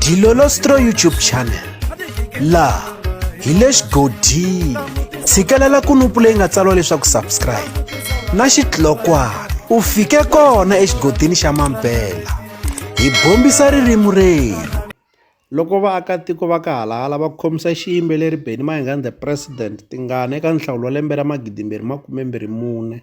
Dilolostro YouTube channel laha hi le xigodini tshikelela kunupu leyi nga tsariwa leswaku subscribe na xitlokwana u fike kona exigodini xa Mampela hi bombisa ririmi rero. Loko vaakatiko va ka halala va khomisa xiyimbeleri Benny Mayengani the president tingana eka nhlawulo wa lembe ra 2024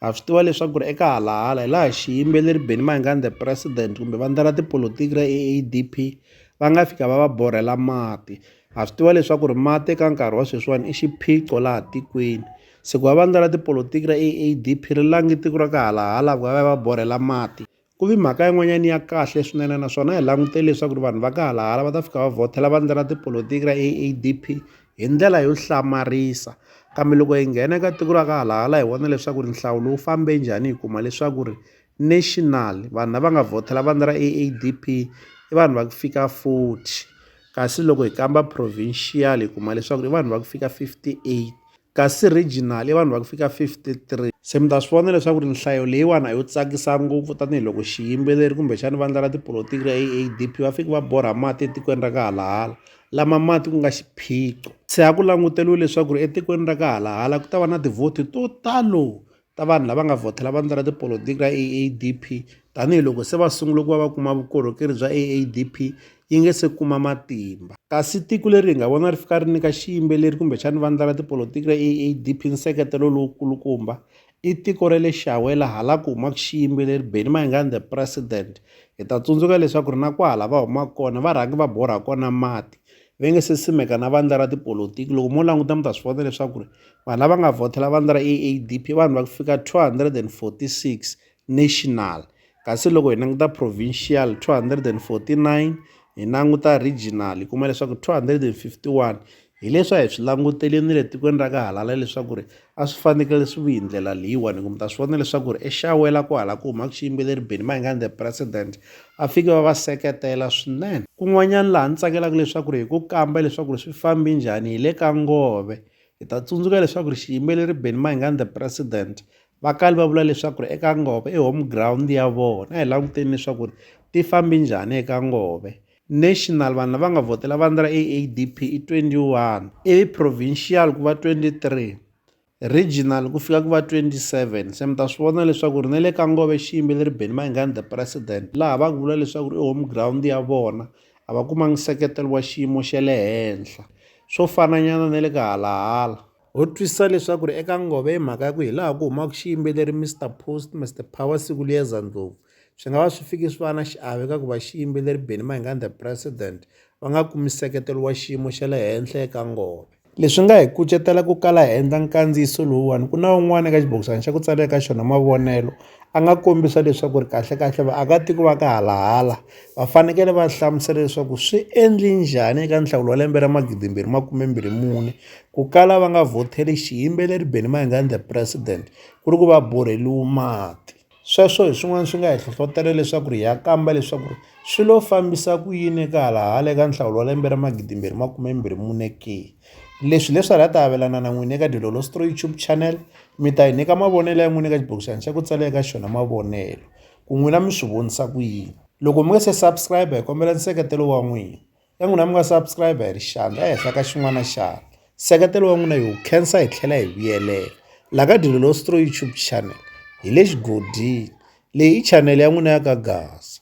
ha swi tiva leswaku ri eka halala hi laha xiyimbeleri Benny Mayengani the president kumbe vandla ra tipolotiki ra AADP va nga fika va va borhela mati. Ha swi tiva leswaku ri mati eka nkarhi wa sweswiwani i xiphiqo laha tikweni. Siku wa vandla ra tipolotiki ra AADP ri langi tiko ra ka halala va borhela mati ku vi mhaka yin'wanyana ya kahle swinene, naswona hi langutele leswaku ri vanhu va ka halala va ta fika va vhotela vandla ra tipolotiki ra AADP hi ndlela yo hlamarisa. Kambe loko hi nghena eka tiko ra ka halala hi vona leswaku ri nhlawulo wu fambe njhani, hi kuma leswaku ri national vanhu lava nga vhotela vandla ra AADP i vanhu va ku fika 40, kasi loko hi kamba provincial hi kuma leswaku i vanhu va ku fika 58, kasi regional i vanhu va ku fika 53. Se mi ta swi vona leswaku ri nhlayo leyiwani a yo tsakisa ngopfu tanihiloko xiyimbeleri kumbexana vandla ra tipolotiki ra AADP va fika va borha mati etikweni ra ka halala, lama mati ku nga xiphiqo. Se a ku languteliwe leswaku ri etikweni ra ka halala ku ta va na tivhoti to talo ta vanhu lava nga vhotela vandla ra tipolotiki ra AADP tanihiloko se va sungule ku va va kuma vukorhokeri bya AADP yi nge se kuma matimba. Kasi tiko leri hi nga vona ri fika ri nyika xiyimbeleri kumbexana vandla ra tipolotiki ra AADP nseketelo lowukulukumba i tiko ra le Xawela hala ku humaka xiyimbeleri Benny Mayengani the president. Hi ta tsundzuka leswaku ri na kwahala va humaka kona va rhangi va borha kona mati va nge se simeka na vandla ra tipolotiki. Loko mo languta mi ta swi vona leswaku ri vanhu lava nga vhotela vandla ra AADP vanhu va ku fika 246 national, kasi loko hi languta provincial 249, hi languta regional hi kuma leswaku 251. Hi leswi a hi swi langutele ni le tikweni ra ka halala leswaku ri a swi fanekele swi vi hi ndlela leyiwani. Mi ta swi vona leswaku ri eXawela ku hala ku humaka xiyimbeleri Benny Mayengani the president a fike va va seketela swinene. Kun'wanyana laha ni tsakelaka leswaku ri hi ku kamba leswaku ri swi fambi njhani hi le ka Ngove. Hi ta tsundzuka leswaku ri xiyimbeleri Benny Mayengani the president va kali va vula leswaku ri eka Ngove i home ground ya vona. A hi languteni leswaku ri ti fambi njhani eka Ngove. National vanhu lava nga vhotela vandla ra AADP i 21, ivi provincial ku va 23, regional ku fika ku va 27. Se mi ta swi vona leswaku ri na le ka Ngove xiyimbeleri Benny Mayengani the president laha va vula leswaku ri i home ground ya vona a va kumanga nseketelo wa xiyimo xa le henhla swo fananyana na le ka halala. Ho twisisa leswaku ri eka Ngove hi mhaka ya ku hi laha ku humaka xiyimbeleri Mr Power Sikuliyeza Ndlovu swi nga va swi fiki swi va na xiave ka ku va xiyimbeleri Benny Mayengani the president va nga kumi nseketelo wa xiyimo xa le henhla eka Ngove. Leswi nga hi kucetela ku kala hi endla nkandziyiso lowuwani ku na un'wana eka xibokisana xa ku tsala eka xona mavonelo a nga kombisa leswaku ri kahlekahle vaakatiko va ka halahala va fanekele va hlamusela leswaku swi endli njhani eka nhlawulo wa lembe ra 2024 ku kala va nga vhoteli xiyimbeleri Benny Mayengani the president ku ri ku va borheliwe mati. Sweswo hi swin'wana swi nga hi hlohlotela leswaku ri ya kamba leswaku ri swi lo fambisa ku yini eka halala eka nhlawulo wa lembe ra 2024 ke. Leswi ha ta avelana na n'wini eka Dilolostro YouTube channel. Mi ta hi nyika mavonelo ya n'wina eka xibokisana xa ku tsala eka xona mavonelo ku n'wina mi swi vonisa ku yini. Loko mi nga se subscribe hi kombela nseketelo wa n'wina. Ya n'wina mi nga subscribe hi ri xandla ehenhla ka xin'wana xana. Nseketelo wa n'wina hi wu khensa hi tlhela hi vuyelela laha ka Dilolostro YouTube channel hi le xigodini leyi i channel ya n'wina ya ka Gasa.